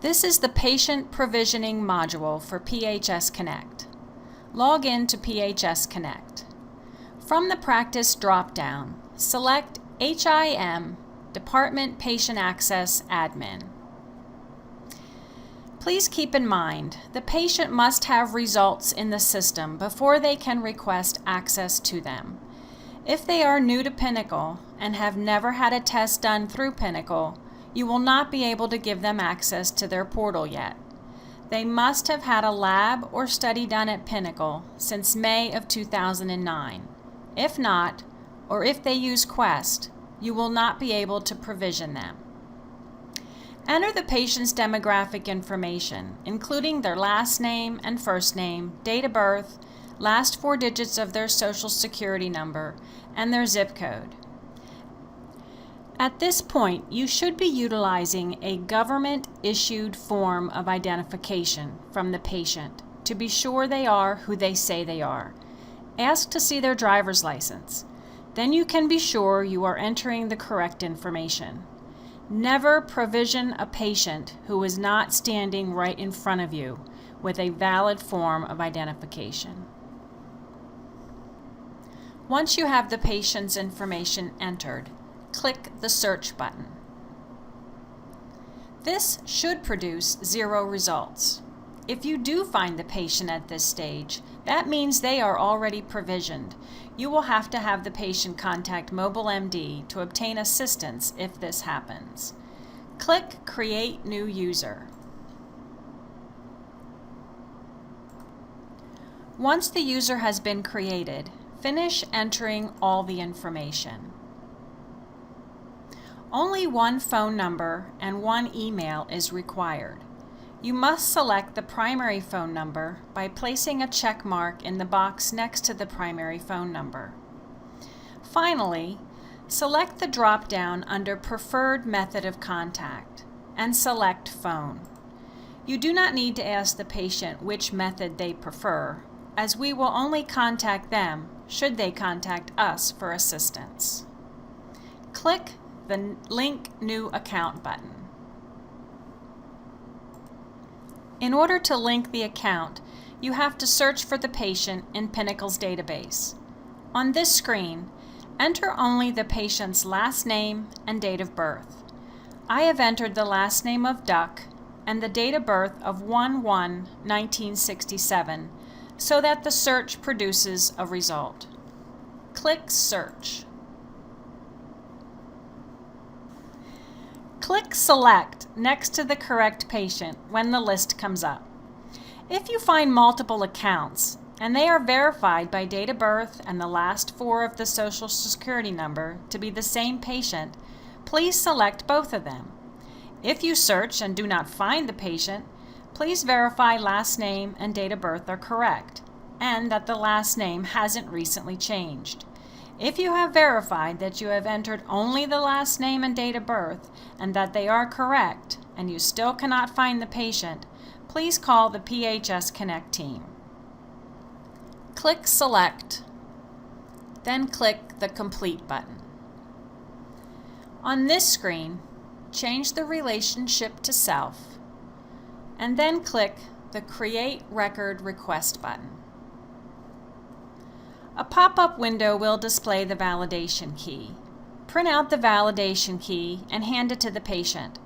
This is the Patient Provisioning module for PHS Connect. Log in to PHS Connect. From the Practice drop-down, select HIM, Department Patient Access Admin. Please keep in mind, the patient must have results in the system before they can request access to them. If they are new to Pinnacle and have never had a test done through Pinnacle, you will not be able to give them access to their portal yet. They must have had a lab or study done at Pinnacle since May of 2009. If not, or if they use Quest, you will not be able to provision them. Enter the patient's demographic information, including their last name and first name, date of birth, last 4 digits of their Social Security number, and their zip code. At this point, you should be utilizing a government-issued form of identification from the patient to be sure they are who they say they are. Ask to see their driver's license. Then you can be sure you are entering the correct information. Never provision a patient who is not standing right in front of you with a valid form of identification. Once you have the patient's information entered, click the Search button. This should produce 0 results. If you do find the patient at this stage, that means they are already provisioned. You will have to have the patient contact MobileMD to obtain assistance if this happens. Click Create New User. Once the user has been created, finish entering all the information. Only 1 phone number and 1 email is required. You must select the primary phone number by placing a check mark in the box next to the primary phone number. Finally, select the drop-down under Preferred Method of Contact and select Phone. You do not need to ask the patient which method they prefer, as we will only contact them should they contact us for assistance. Click the Link New Account button. In order to link the account, you have to search for the patient in Pinnacle's database. On this screen, enter only the patient's last name and date of birth. I have entered the last name of Duck and the date of birth of 1/1/1967 so that the search produces a result. Click Search. Click Select next to the correct patient when the list comes up. If you find multiple accounts and they are verified by date of birth and the last 4 of the Social Security number to be the same patient, please select both of them. If you search and do not find the patient, please verify last name and date of birth are correct and that the last name hasn't recently changed. If you have verified that you have entered only the last name and date of birth and that they are correct and you still cannot find the patient, please call the PHS Connect team. Click Select, then click the Complete button. On this screen, change the relationship to self and then click the Create Record Request button. A pop-up window will display the validation key. Print out the validation key and hand it to the patient.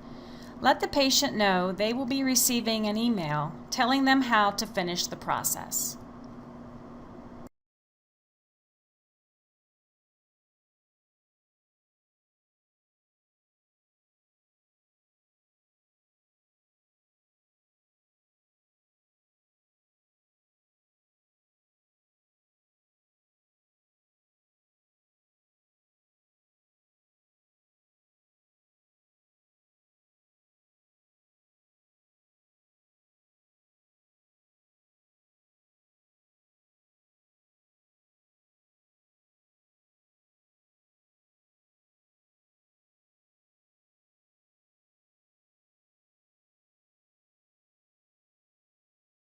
Let the patient know they will be receiving an email telling them how to finish the process.